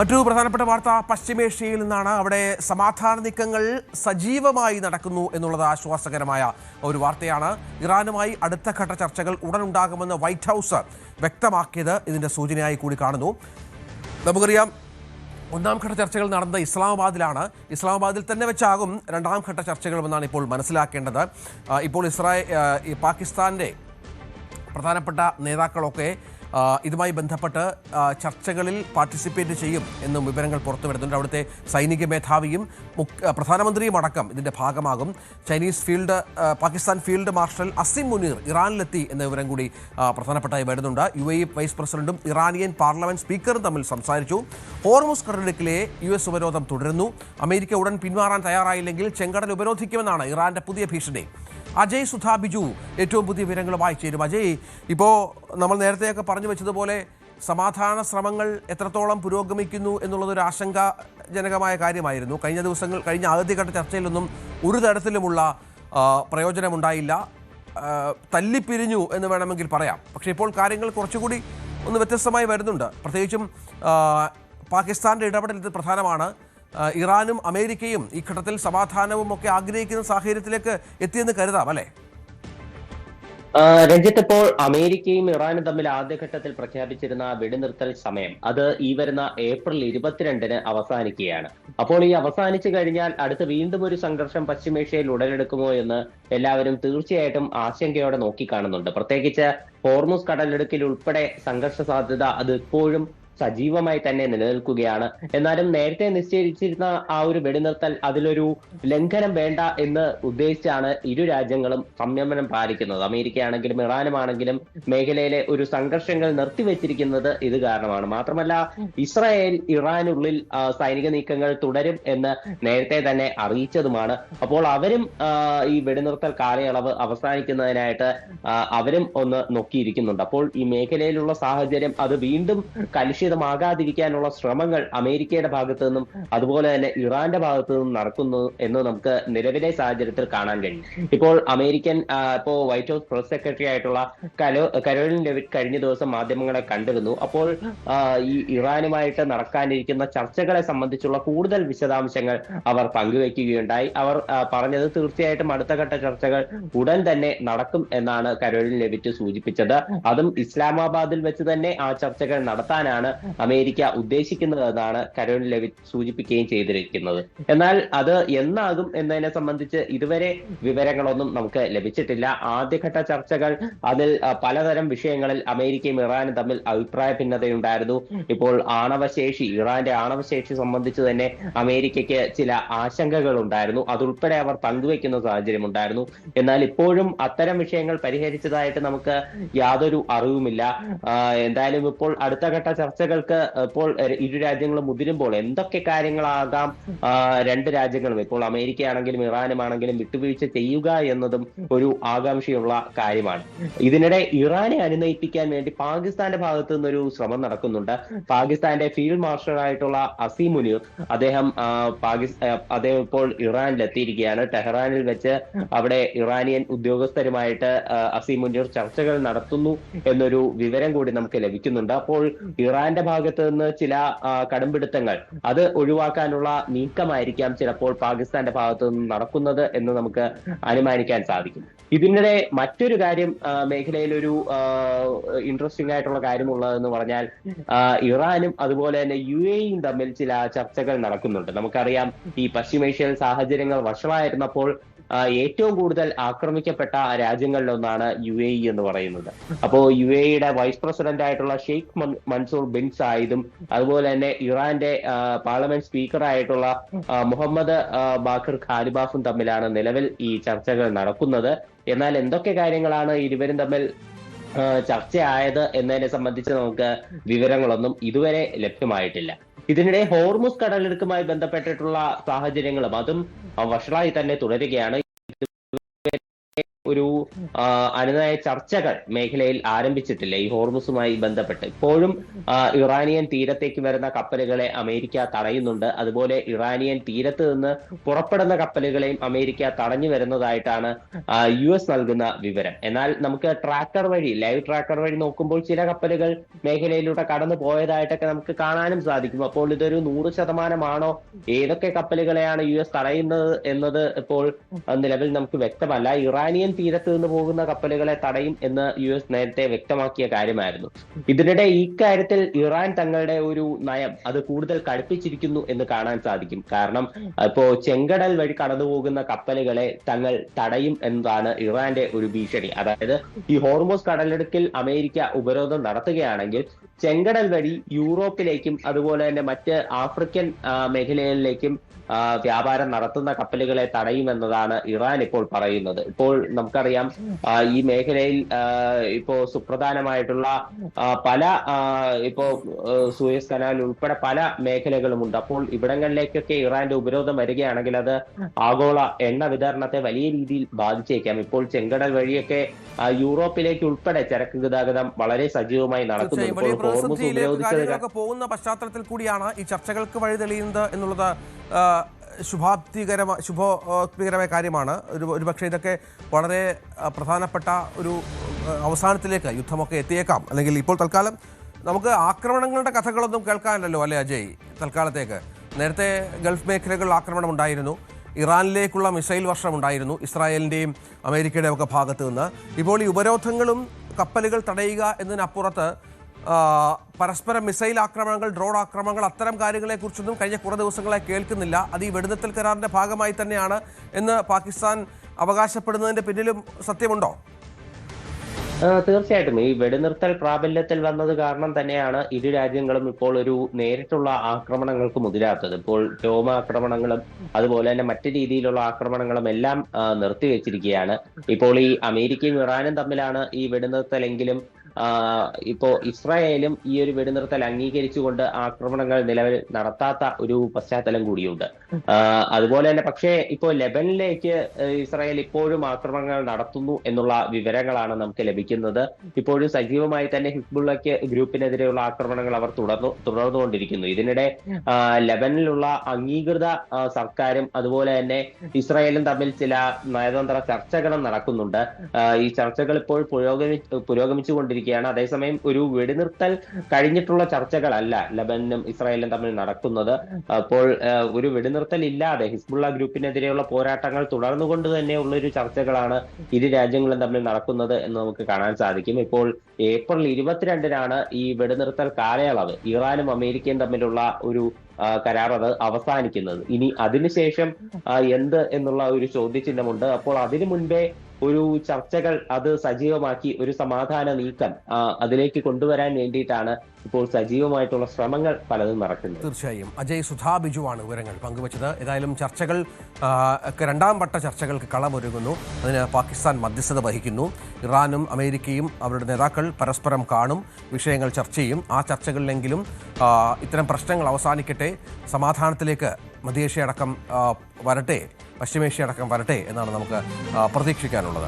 മറ്റൊരു പ്രധാനപ്പെട്ട വാർത്ത പശ്ചിമേഷ്യയിൽ നിന്നാണ്. അവിടെ സമാധാന നീക്കങ്ങൾ സജീവമായി നടക്കുന്നു എന്നുള്ളത് ആശ്വാസകരമായ ഒരു വാർത്തയാണ്. ഇറാനുമായി അടുത്ത ഘട്ട ചർച്ചകൾ ഉടൻ ഉണ്ടാകുമെന്ന് വൈറ്റ് ഹൗസ് വ്യക്തമാക്കിയത് ഇതിന്റെ സൂചനയായി കൂടി കാണുന്നു. നമുക്കറിയാം, ഒന്നാം ഘട്ട ചർച്ചകൾ നടന്നത് ഇസ്ലാമാബാദിലാണ്. ഇസ്ലാമാബാദിൽ തന്നെ വെച്ചാകും രണ്ടാം ഘട്ട ചർച്ചകളുമെന്നാണ് ഇപ്പോൾ മനസ്സിലാക്കേണ്ടത്. ഇപ്പോൾ പാകിസ്ഥാന്റെ പ്രധാനപ്പെട്ട നേതാക്കളൊക്കെ ഇതുമായി ബന്ധപ്പെട്ട് ചർച്ചകളിൽ പാർട്ടിസിപ്പേറ്റ് ചെയ്യും എന്നും വിവരങ്ങൾ പുറത്തു വരുന്നുണ്ട്. അവിടുത്തെ സൈനിക മേധാവിയും പ്രധാനമന്ത്രിയും അടക്കം ഇതിൻ്റെ ഭാഗമാകും. പാകിസ്ഥാൻ ഫീൽഡ് മാർഷൽ അസിം മുനീർ ഇറാനിലെത്തി എന്ന വിവരം കൂടി പ്രധാനപ്പെട്ടായി വരുന്നുണ്ട്. UAE വൈസ് പ്രസിഡന്റും ഇറാനിയൻ പാർലമെന്റ് സ്പീക്കറും തമ്മിൽ സംസാരിച്ചു. ഹോർമുസ് കടലിടുക്കിലെ US ഉപരോധം തുടരുന്നു. അമേരിക്ക ഉടൻ പിന്മാറാൻ തയ്യാറായില്ലെങ്കിൽ ചെങ്കടൽ ഉപരോധിക്കുമെന്നാണ് ഇറാന്റെ പുതിയ ഭീഷണി. അജയ് സുധാ ബിജു ഏറ്റവും പുതിയ വിവരങ്ങളുമായി ചേരും. അജയ്, ഇപ്പോൾ നമ്മൾ നേരത്തെയൊക്കെ പറഞ്ഞു വെച്ചതുപോലെ സമാധാന ശ്രമങ്ങൾ എത്രത്തോളം പുരോഗമിക്കുന്നു എന്നുള്ളതൊരു ആശങ്കാജനകമായ കാര്യമായിരുന്നു. കഴിഞ്ഞ ആദ്യഘട്ട ചർച്ചയിലൊന്നും ഒരു തരത്തിലുമുള്ള പ്രയോജനമുണ്ടായില്ല, തല്ലിപ്പിരിഞ്ഞു എന്ന് വേണമെങ്കിൽ പറയാം. പക്ഷേ ഇപ്പോൾ കാര്യങ്ങൾ കുറച്ചുകൂടി ഒന്ന് വ്യത്യസ്തമായി വരുന്നുണ്ട്. പ്രത്യേകിച്ചും പാകിസ്ഥാൻ്റെ ഇടപെടൽ ഇത് പ്രധാനമാണ്. ഇറാനും അമേരിക്കയും ഈ ഘട്ടത്തിൽ സമാധാനവും ഒക്കെ ആഗ്രഹിക്കുന്ന സാഹചര്യത്തിലേക്ക് എത്തിയെന്ന് കരുതാം, അല്ലേ? രഞ്ജിത്ത്, ഇപ്പോൾ അമേരിക്കയും ഇറാനും തമ്മിൽ ആദ്യഘട്ടത്തിൽ പ്രഖ്യാപിച്ചിരുന്ന വെടിനിർത്തൽ സമയം അത് ഈ വരുന്ന ഏപ്രിൽ 22-ന് അവസാനിക്കുകയാണ്. അപ്പോൾ ഈ അവസാനിച്ചു കഴിഞ്ഞാൽ അടുത്ത് വീണ്ടും ഒരു സംഘർഷം പശ്ചിമേഷ്യയിൽ ഉടലെടുക്കുമോ എന്ന് എല്ലാവരും തീർച്ചയായിട്ടും ആശങ്കയോടെ നോക്കിക്കാണുന്നുണ്ട്. പ്രത്യേകിച്ച് ഹോർമുസ് കടലിടുക്കിൽ ഉൾപ്പെടെ സംഘർഷ സാധ്യത അത് ഇപ്പോഴും സജീവമായി തന്നെ നിലനിൽക്കുകയാണ്. എന്നാലും നേരത്തെ നിശ്ചയിച്ചിരുന്ന ആ ഒരു വെടിനിർത്തൽ അതിലൊരു ലംഘനം വേണ്ട എന്ന് ഉദ്ദേശിച്ചാണ് ഇരു രാജ്യങ്ങളും സംയമനം പാലിക്കുന്നത്. അമേരിക്കയാണെങ്കിലും ഇറാനുമാണെങ്കിലും മേഖലയിലെ ഒരു സംഘർഷങ്ങൾ നിർത്തിവെച്ചിരിക്കുന്നത് ഇത് കാരണമാണ്. മാത്രമല്ല, ഇസ്രായേൽ ഇറാനുള്ളിൽ സൈനിക നീക്കങ്ങൾ തുടരും എന്ന് നേരത്തെ തന്നെ അറിയിച്ചതുമാണ്. അപ്പോൾ അവരും ഈ വെടിനിർത്തൽ കാലയളവ് അവസാനിക്കുന്നതിനായിട്ട് അവരും ഒന്ന് നോക്കിയിരിക്കുന്നുണ്ട്. അപ്പോൾ ഈ മേഖലയിലുള്ള സാഹചര്യം അത് വീണ്ടും കലുഷിതമാകാതിരിക്കാനുള്ള ശ്രമങ്ങൾ അമേരിക്കയുടെ ഭാഗത്തു നിന്നും അതുപോലെ തന്നെ ഇറാന്റെ ഭാഗത്തു നിന്നും നടക്കുന്നു എന്ന് നമുക്ക് നിലവിലെ സാഹചര്യത്തിൽ കാണാൻ കഴിയും. ഇപ്പോൾ ഇപ്പോൾ വൈറ്റ് ഹൗസ് പ്രസ് സെക്രട്ടറി ആയിട്ടുള്ള കരോലിൻ ലെവിറ്റ് കഴിഞ്ഞ ദിവസം മാധ്യമങ്ങളെ കണ്ടിരുന്നു. അപ്പോൾ ഈ ഇറാനുമായിട്ട് നടക്കാനിരിക്കുന്ന ചർച്ചകളെ സംബന്ധിച്ചുള്ള കൂടുതൽ വിശദാംശങ്ങൾ അവർ പങ്കുവയ്ക്കുകയുണ്ടായി. അവർ പറഞ്ഞത് തീർച്ചയായിട്ടും അടുത്ത ഘട്ട ചർച്ചകൾ ഉടൻ തന്നെ നടക്കും എന്നാണ് കരോലിൻ ലെവിറ്റ് സൂചിപ്പിച്ചത്. അതും ഇസ്ലാമാബാദിൽ വെച്ച് തന്നെ ആ ചർച്ചകൾ നടത്താനാണ് അമേരിക്ക ഉദ്ദേശിക്കുന്നതെന്നാണ് കരോലിൻ ലെവിറ്റ് സൂചിപ്പിക്കുകയും ചെയ്തിരിക്കുന്നത്. എന്നാൽ അത് എന്നാകും എന്നതിനെ സംബന്ധിച്ച് ഇതുവരെ വിവരങ്ങളൊന്നും നമുക്ക് ലഭിച്ചിട്ടില്ല. ആദ്യഘട്ട ചർച്ചകൾ അതിൽ പലതരം വിഷയങ്ങളിൽ അമേരിക്കയും ഇറാനും തമ്മിൽ അഭിപ്രായ ഭിന്നതയുണ്ടായിരുന്നു. ഇപ്പോൾ ഇറാന്റെ ആണവശേഷി സംബന്ധിച്ച് തന്നെ അമേരിക്കയ്ക്ക് ചില ആശങ്കകൾ ഉണ്ടായിരുന്നു. അതുൾപ്പെടെ അവർ പങ്കുവെക്കുന്ന സാഹചര്യം ഉണ്ടായിരുന്നു. എന്നാൽ ഇപ്പോഴും അത്തരം വിഷയങ്ങൾ പരിഹരിച്ചതായിട്ട് നമുക്ക് യാതൊരു അറിവുമില്ല. എന്തായാലും ഇപ്പോൾ അടുത്ത ഘട്ട ചർച്ചകൾക്ക് ഇപ്പോൾ ഇരു രാജ്യങ്ങളും മുതിരുമ്പോൾ എന്തൊക്കെ കാര്യങ്ങളാകാം രണ്ട് രാജ്യങ്ങളും, ഇപ്പോൾ അമേരിക്കയാണെങ്കിലും ഇറാനുമാണെങ്കിലും വിട്ടുവീഴ്ച ചെയ്യുക എന്നതും ഒരു ആകാംക്ഷയുള്ള കാര്യമാണ്. ഇതിനിടെ ഇറാനെ അനുനയിപ്പിക്കാൻ വേണ്ടി പാകിസ്ഥാന്റെ ഭാഗത്തു നിന്നൊരു ശ്രമം നടക്കുന്നുണ്ട്. പാകിസ്ഥാന്റെ ഫീൽഡ് മാർഷലായിട്ടുള്ള അസീം മുനീർ അദ്ദേഹം ഇപ്പോൾ ഇറാനിലെത്തിയിരിക്കുകയാണ്. ടെഹ്റാനിൽ വെച്ച് അവിടെ ഇറാനിയൻ ഉദ്യോഗസ്ഥരുമായിട്ട് അസീം മുനീർ ചർച്ചകൾ നടത്തുന്നു എന്നൊരു വിവരം കൂടി നമുക്ക് ലഭിക്കുന്നുണ്ട്. അപ്പോൾ ഇറാന്റെ ഭാഗത്ത് നിന്ന് ചില കടുംപിടുത്തങ്ങൾ അത് ഒഴിവാക്കാനുള്ള നീക്കമായിരിക്കാം ചിലപ്പോൾ പാകിസ്ഥാന്റെ ഭാഗത്തു നിന്ന് നടക്കുന്നത് എന്ന് നമുക്ക് അനുമാനിക്കാൻ സാധിക്കും. ഇതിനിടെ മറ്റൊരു കാര്യം മേഖലയിൽ ഒരു ഇൻട്രസ്റ്റിംഗ് ആയിട്ടുള്ള കാര്യമുള്ളതെന്ന് പറഞ്ഞാൽ ഇറാനും അതുപോലെ തന്നെ UAEയും തമ്മിൽ ചില ചർച്ചകൾ നടക്കുന്നുണ്ട്. നമുക്കറിയാം, ഈ പശ്ചിമേഷ്യയിൽ സാഹചര്യങ്ങൾ വഷളായിരുന്നപ്പോൾ ഏറ്റവും കൂടുതൽ ആക്രമിക്കപ്പെട്ട രാജ്യങ്ങളിലൊന്നാണ് UAE എന്ന് പറയുന്നത്. അപ്പോൾ UAEയുടെ വൈസ് പ്രസിഡന്റ് ആയിട്ടുള്ള ഷെയ്ഖ് മൻസൂർ ബിൻ സായിദും അതുപോലെ തന്നെ ഇറാന്റെ പാർലമെന്റ് സ്പീക്കറായിട്ടുള്ള മുഹമ്മദ് ബാഖർ ഖാലിബാഫും തമ്മിലാണ് നിലവിൽ ഈ ചർച്ചകൾ നടക്കുന്നത്. എന്നാൽ എന്തൊക്കെ കാര്യങ്ങളാണ് ഇരുവരും തമ്മിൽ ചർച്ചയായത് എന്നതിനെ സംബന്ധിച്ച് നമുക്ക് വിവരങ്ങളൊന്നും ഇതുവരെ ലഭ്യമായിട്ടില്ല. ഇതിനിടെ ഹോർമുസ് കടലിടുക്കുമായി ബന്ധപ്പെട്ടിട്ടുള്ള സാഹചര്യങ്ങളും അതും വഷളായി തന്നെ തുടരുകയാണ്. ഒരു അനുനയ ചർച്ചകൾ മേഖലയിൽ ആരംഭിച്ചിട്ടില്ല ഈ ഹോർമുസുമായി ബന്ധപ്പെട്ട്. ഇപ്പോഴും ഇറാനിയൻ തീരത്തേക്ക് വരുന്ന കപ്പലുകളെ അമേരിക്ക തടയുന്നുണ്ട്. അതുപോലെ ഇറാനിയൻ തീരത്ത് നിന്ന് പുറപ്പെടുന്ന കപ്പലുകളെയും അമേരിക്ക തടഞ്ഞു വരുന്നതായിട്ടാണ് US നൽകുന്ന വിവരം. എന്നാൽ നമുക്ക് ലൈവ് ട്രാക്കർ വഴി നോക്കുമ്പോൾ ചില കപ്പലുകൾ മേഖലയിലൂടെ കടന്നു പോയതായിട്ടൊക്കെ നമുക്ക് കാണാനും സാധിക്കും. അപ്പോൾ ഇതൊരു 100% ഏതൊക്കെ കപ്പലുകളെയാണ് US തടയുന്നത് എന്നത് ഇപ്പോൾ നിലവിൽ നമുക്ക് വ്യക്തമല്ല. ഇറാനിയൻ തീരത്ത് നിന്ന് പോകുന്ന കപ്പലുകളെ തടയും എന്ന് US നേരത്തെ വ്യക്തമാക്കിയ കാര്യമായിരുന്നു. ഇതിനിടെ ഇക്കാര്യത്തിൽ ഇറാൻ തങ്ങളുടെ ഒരു നയം അത് കൂടുതൽ കടുപ്പിച്ചിരിക്കുന്നു എന്ന് കാണാൻ സാധിക്കും. കാരണം ഇപ്പോ ചെങ്കടൽ വഴി കടന്നു പോകുന്ന കപ്പലുകളെ തങ്ങൾ തടയും എന്നതാണ് ഇറാന്റെ ഒരു ഭീഷണി. അതായത് ഈ ഹോർമോസ് കടലിടുക്കിൽ അമേരിക്ക ഉപരോധം നടത്തുകയാണെങ്കിൽ ചെങ്കടൽ വഴി യൂറോപ്പിലേക്കും അതുപോലെ തന്നെ മറ്റ് ആഫ്രിക്കൻ മേഖലകളിലേക്കും വ്യാപാരം നടത്തുന്ന കപ്പലുകളെ തടയുമെന്നതാണ് ഇറാൻ ഇപ്പോൾ പറയുന്നത്. ഇപ്പോൾ നമുക്കറിയാം ഈ മേഖലയിൽ ഇപ്പോ സുപ്രധാനമായിട്ടുള്ള പല സൂയസ് കനാൽ ഉൾപ്പെടെ പല മേഖലകളുമുണ്ട്. അപ്പോൾ ഇവിടങ്ങളിലേക്കൊക്കെ ഇറാന്റെ ഉപരോധം വരികയാണെങ്കിൽ അത് ആഗോള എണ്ണ വിതരണത്തെ വലിയ രീതിയിൽ ബാധിച്ചേക്കാം. ഇപ്പോൾ ചെങ്കടൽ വഴിയൊക്കെ യൂറോപ്പിലേക്ക് ഉൾപ്പെടെ ചരക്ക് ഗതാഗതം വളരെ സജീവമായി നടക്കുന്നു. പോകുന്ന പശ്ചാത്തലത്തിൽ കൂടിയാണ് ഈ ചർച്ചകൾക്ക് വഴി തെളിയുന്നത് എന്നുള്ളത് ശുഭോക്തികരമായ കാര്യമാണ്. ഒരുപക്ഷെ ഇതൊക്കെ വളരെ പ്രധാനപ്പെട്ട ഒരു അവസാനത്തിലേക്ക് യുദ്ധമൊക്കെ എത്തിയേക്കാം. അല്ലെങ്കിൽ ഇപ്പോൾ തൽക്കാലം നമുക്ക് ആക്രമണങ്ങളുടെ കഥകളൊന്നും കേൾക്കാനല്ലോ അല്ലേ അജയ്? തൽക്കാലത്തേക്ക് നേരത്തെ ഗൾഫ് മേഖലകളിൽ ആക്രമണം ഉണ്ടായിരുന്നു, ഇറാനിലേക്കുള്ള മിസൈൽ വർഷം ഉണ്ടായിരുന്നു, ഇസ്രായേലിൻ്റെയും അമേരിക്കയുടെയും ഒക്കെ ഭാഗത്തു നിന്ന്. ഇപ്പോൾ ഈ ഉപരോധങ്ങളും കപ്പലുകൾ തടയുക എന്നതിനപ്പുറത്ത് പരസ്പരം മിസൈൽ ആക്രമണങ്ങൾ, ഡ്രോൺ ആക്രമണങ്ങൾ, അത്തരം കാര്യങ്ങളെക്കുറിച്ചൊന്നും കഴിഞ്ഞ കുറേ ദിവസങ്ങളായി കേൾക്കുന്നില്ല. അത് ഈ വെടിനിർത്തൽ കരാറിന്റെ ഭാഗമായി തന്നെയാണ് എന്ന് പാകിസ്ഥാൻ അവകാശപ്പെടുന്നതിന്റെ പിന്നിലും സത്യമുണ്ടോ? തീർച്ചയായിട്ടും ഈ വെടിനിർത്തൽ പ്രാബല്യത്തിൽ വന്നത് കാരണം തന്നെയാണ് ഇരു രാജ്യങ്ങളും ഇപ്പോൾ ഒരു നേരിട്ടുള്ള ആക്രമണങ്ങൾക്ക് മുതിരാത്തത്. ഇപ്പോൾ വ്യോമാക്രമണങ്ങളും അതുപോലെ തന്നെ മറ്റു രീതിയിലുള്ള ആക്രമണങ്ങളും എല്ലാം നിർത്തിവെച്ചിരിക്കുകയാണ്. ഇപ്പോൾ ഈ അമേരിക്കയും ഇറാനും തമ്മിലാണ് ഈ വെടിനിർത്തലെങ്കിലും ഇപ്പോ ഇസ്രായേലും ഈ ഒരു വെടിനിർത്തൽ അംഗീകരിച്ചുകൊണ്ട് ആക്രമണങ്ങൾ നിലവിൽ നടത്താത്ത ഒരു പശ്ചാത്തലം കൂടിയുണ്ട്. അതുപോലെ തന്നെ പക്ഷേ ഇപ്പോൾ ലെബനിലേക്ക് ഇസ്രായേൽ ഇപ്പോഴും ആക്രമണങ്ങൾ നടത്തുന്നു എന്നുള്ള വിവരങ്ങളാണ് നമുക്ക് ലഭിക്കുന്നത്. ഇപ്പോഴും സജീവമായി തന്നെ ഹിസ്ബുള്ളയ്ക്ക് ഗ്രൂപ്പിനെതിരെയുള്ള ആക്രമണങ്ങൾ അവർ തുടർന്നുകൊണ്ടിരിക്കുന്നു. ഇതിനിടെ ലെബനിലുള്ള അംഗീകൃത സർക്കാരും അതുപോലെ തന്നെ ഇസ്രായേലും തമ്മിൽ ചില നയതന്ത്ര ചർച്ചകളും നടക്കുന്നുണ്ട്. ഈ ചർച്ചകൾ ഇപ്പോൾ പുരോഗമിച്ചുകൊണ്ടിരിക്കുന്നു. അതേസമയം ഒരു വെടിനിർത്തൽ കഴിഞ്ഞിട്ടുള്ള ചർച്ചകളല്ല ലബനനും ഇസ്രായേലും തമ്മിൽ നടക്കുന്നത്. അപ്പോൾ ഒരു വെടിനിർത്തൽ ഇല്ലാതെ ഹിസ്ബുള്ള ഗ്രൂപ്പിനെതിരെയുള്ള പോരാട്ടങ്ങൾ തുടർന്നുകൊണ്ട് തന്നെയുള്ള ഒരു ചർച്ചകളാണ് ഇരു രാജ്യങ്ങളും തമ്മിൽ നടക്കുന്നത് എന്ന് നമുക്ക് കാണാൻ സാധിക്കും. ഇപ്പോൾ ഏപ്രിൽ 22-നാണ് ഈ വെടിനിർത്തൽ കാലയളവ് ഇറാനും അമേരിക്കയും തമ്മിലുള്ള ഒരു കരാർ അത് അവസാനിക്കുന്നത്. ഇനി അതിനുശേഷം എന്ത് എന്നുള്ള ഒരു ചോദ്യചിഹ്നമുണ്ട്. അപ്പോൾ അതിനു മുൻപേ ഒരു ചർച്ചകൾ അത് സജീവമാക്കി ഒരു സമാധാന നീക്കം അതിലേക്ക് കൊണ്ടുവരാൻ വേണ്ടിയിട്ടാണ് ഇപ്പോൾ സജീവമായിട്ടുള്ള ശ്രമങ്ങൾ പലതും നടക്കുന്നത്. തീർച്ചയായും അജയ് സുധാ ബിജുവാണ് വിവരങ്ങൾ പങ്കുവച്ചത്. ഏതായാലും ചർച്ചകൾ രണ്ടാം വട്ട ചർച്ചകൾക്ക് കളമൊരുങ്ങുന്നു. അതിന് പാകിസ്ഥാൻ മധ്യസ്ഥത വഹിക്കുന്നു. ഇറാനും അമേരിക്കയും അവരുടെ നേതാക്കൾ പരസ്പരം കാണും, വിഷയങ്ങൾ ചർച്ച ചെയ്യും. ആ ചർച്ചകളിലെങ്കിലും ഇത്തരം പ്രശ്നങ്ങൾ അവസാനിക്കട്ടെ, സമാധാനത്തിലേക്ക് മധ്യേഷ്യ അടക്കം വരട്ടെ, പശ്ചിമേഷ്യ അടക്കം വരട്ടെ എന്നാണ് നമുക്ക് പ്രതീക്ഷിക്കാനുള്ളത്.